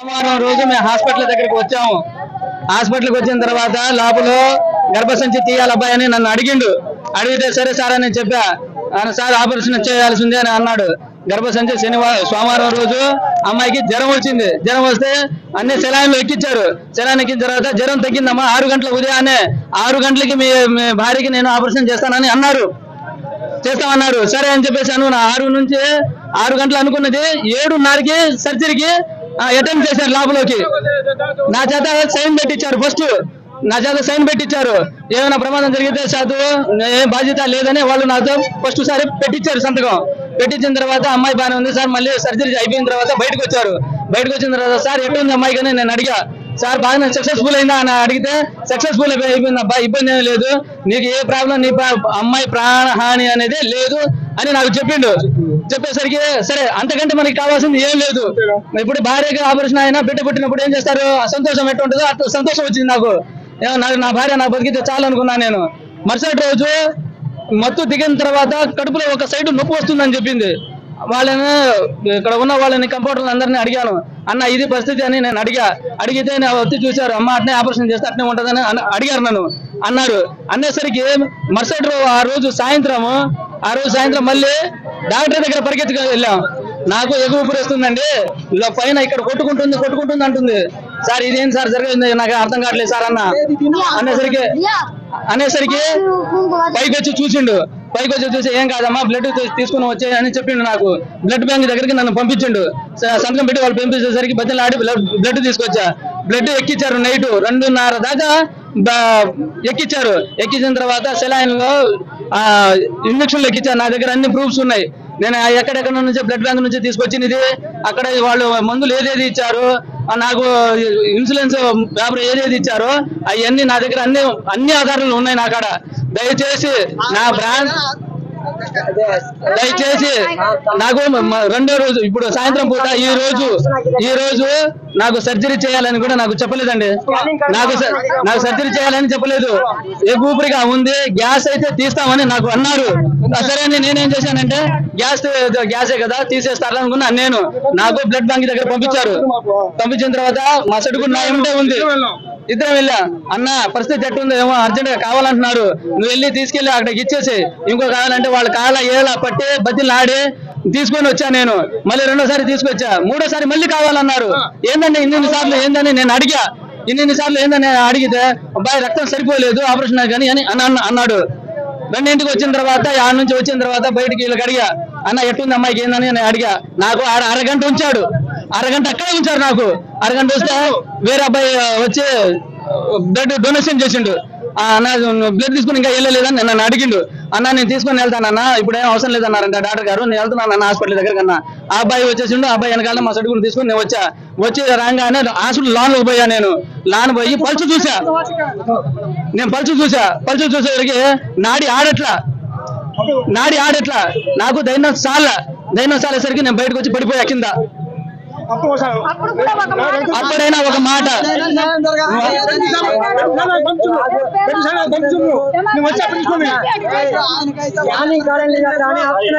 సోమవారం రోజు మేము హాస్పిటల్ దగ్గరికి వచ్చాము. హాస్పిటల్కి వచ్చిన తర్వాత లోపల గర్భసంచి తీయాలి అబ్బాయి అని నన్ను అడిగిండు. అడిగితే సరే సార్ అని చెప్పా. సార్ ఆపరేషన్ చేయాల్సిందే అని అన్నాడు. గర్భసంచి సోమవారం రోజు అమ్మాయికి జ్వరం వచ్చింది. జ్వరం వస్తే అన్ని సెలైన్లు ఎక్కించారు. సెలైన్ ఎక్కిన తర్వాత జ్వరం తగ్గిందమ్మా. 6 గంటల ఉదయాన్నే 6 గంటలకి మీ భార్యకి నేను ఆపరేషన్ చేస్తానని అన్నారు. చేస్తామన్నారు. సరే అని చెప్పేసాను. 6 నుంచి 6 గంటలు అనుకున్నది 7:30కి సర్జరీకి అటెంప్ట్ చేశారు. లోపలికి నా చేత సైన్ పెట్టించారు. ఫస్ట్ నా చేత సైన్ పెట్టించారు. ఏమైనా ప్రమాదం జరిగితే చదువు ఏం బాధ్యత లేదని వాళ్ళు నాతో ఫస్ట్ సారి పెట్టించారు సంతకం. పెట్టించిన తర్వాత అమ్మాయి బాగానే ఉంది సార్. మళ్ళీ సర్జరీ అయిపోయిన తర్వాత బయటకు వచ్చారు. బయటకు వచ్చిన తర్వాత సార్ ఎట్టుంది అమ్మాయి కానీ నేను అడిగా. సార్ బాగానే సక్సెస్ఫుల్ అయిందా అని అడిగితే సక్సెస్ఫుల్ అయిపోయింది అబ్బా, ఇబ్బంది ఏమీ లేదు, నీకు ఏ ప్రాబ్లం, నీ అమ్మాయి ప్రాణహాని అనేది లేదు అని నాకు చెప్పిండు. చెప్పేసరికి సరే అంతకంటే మనకి కావాల్సింది ఏం లేదు. ఇప్పుడు భార్యకి ఆపరేషన్ అయినా బిడ్డ పుట్టినప్పుడు ఏం చేస్తారు, సంతోషం ఎట్లా ఉంటుందో అట్లా సంతోషం వచ్చింది నాకు. నా భార్య నాకు బతికితే చాలు అనుకున్నా నేను. మరుసటి రోజు మత్తు దిగిన తర్వాత కడుపులో ఒక సైడ్ నొప్పి వస్తుందని చెప్పింది. వాళ్ళని ఇక్కడ ఉన్న వాళ్ళని కంపౌండర్లు అందరినీ అడిగాను. అన్న ఇది పరిస్థితి అని నేను అడిగితే నేను వచ్చి చూశారు. అమ్మ అట్నే ఆపరేషన్ చేస్తే అట్నే ఉంటుందని అడిగారు నన్ను. అన్నారు. అనేసరికి మరుసటి ఆ రోజు సాయంత్రం మళ్ళీ డాక్టర్ దగ్గర పరిగెత్తుకు వెళ్ళాం. నాకు ఎగువ వస్తుందండి, పైన ఇక్కడ కొట్టుకుంటుంది అంటుంది. సార్ ఇదేం సార్ జరిగింది నాకు అర్థం కావట్లేదు సార్ అన్న అనేసరికి పైకి వచ్చి చూసిండు. పైకి వచ్చి చూసి ఏం కాదమ్మా బ్లడ్ తీసుకుని వచ్చాయి అని చెప్పిండు. నాకు బ్లడ్ బ్యాంక్ దగ్గరికి నన్ను పంపించిండు. సంతకం పెట్టి వాళ్ళు పంపించేసరికి బతిలాడి బ్లడ్ తీసుకొచ్చా. బ్లడ్ ఎక్కించారు. నైట్ 2:30 దాకా ఎక్కించారు. ఎక్కించిన తర్వాత సెలైన్లో ఇంజక్షన్లు ఎక్కించారు. నా దగ్గర అన్ని ప్రూఫ్స్ ఉన్నాయి. నేను ఎక్కడెక్కడ నుంచి బ్లడ్ బ్యాంక్ నుంచి తీసుకొచ్చినది, అక్కడ వాళ్ళు మందులు ఏదేది ఇచ్చారు, నాకు ఇన్సూరెన్స్ పేపర్ ఏదేది ఇచ్చారో అవన్నీ నా దగ్గర అన్ని ఆధారాలు ఉన్నాయి నా కాడ. దయచేసి నాకు 2వ రోజు ఇప్పుడు సాయంత్రం పూట ఈ రోజు నాకు సర్జరీ చేయాలని కూడా నాకు చెప్పలేదండి. నాకు సర్జరీ చేయాలని చెప్పలేదు. ఏ ఊపిరిగా ఉంది, గ్యాస్ అయితే తీస్తామని నాకు అన్నారు. సరే అని నేనేం చేశానంటే గ్యాసే కదా తీసేస్తారనుకున్నా నేను. నాకు బ్లడ్ బ్యాంక్ దగ్గర పంపించారు. పంపించిన తర్వాత మా సడుగు నా ఏమిటే ఉంది. ఇద్దరం వెళ్ళా. అన్న పరిస్థితి ఎట్టుంది, ఏమో అర్జెంట్ గా కావాలంటున్నారు, నువ్వు వెళ్ళి తీసుకెళ్ళి అక్కడికి ఇచ్చేసి ఇంకో కావాలంటే వాళ్ళ కాళ్ళ ఏలా పట్టి బతిలాడి తీసుకొని వచ్చా నేను. మళ్ళీ 2వ సారి తీసుకొచ్చా. 3వ సారి మళ్ళీ కావాలన్నారు. ఏందండి ఇన్ని సార్లు ఏందని నేను అడిగా. ఇన్ని సార్లు ఏందని అడిగితే అబ్బాయి రక్తం సరిపోలేదు ఆపరేషన్ కానీ అని అన్నాడు. 2ంటికి వచ్చిన తర్వాత ఆడ నుంచి వచ్చిన తర్వాత బయటికి వీళ్ళకి అడిగా, అన్న ఎట్టుంది అమ్మాయికి ఏందని నేను అడిగా. నాకు 1/2 గంట ఉంచాడు. 1/2 గంట అక్కడే ఉంచారు. నాకు 1/2 గంట వస్తే వేరే అబ్బాయి వచ్చి బ్లడ్ డొనేషన్ చేసిండు. అన్న బ్లడ్ తీసుకుని ఇంకా వెళ్ళలేదని నన్ను అడిగిండు. అన్న నేను తీసుకొని వెళ్తానన్నా, ఇప్పుడు ఏం అవసరం లేదన్నారంట డాక్టర్ గారు, నేను వెళ్తున్నాను అన్న హాస్పిటల్ దగ్గర కన్నా. ఆ అబ్బాయి వచ్చేసిండు. ఆ అబ్బాయి వెనకాల మా సడుగులు తీసుకుని నేను వచ్చి రాగానే హాస్పిటల్ లోన్లోకి పోయా. నేను లోన్ పోయి పల్సు చూసా. పల్సు చూసేసరికి నాడి ఆడట్లా. నాకు ధైర్యం సాలేసరికి నేను బయటకు వచ్చి పడిపోయా కింద. అప్పుడైనా ఒక మాట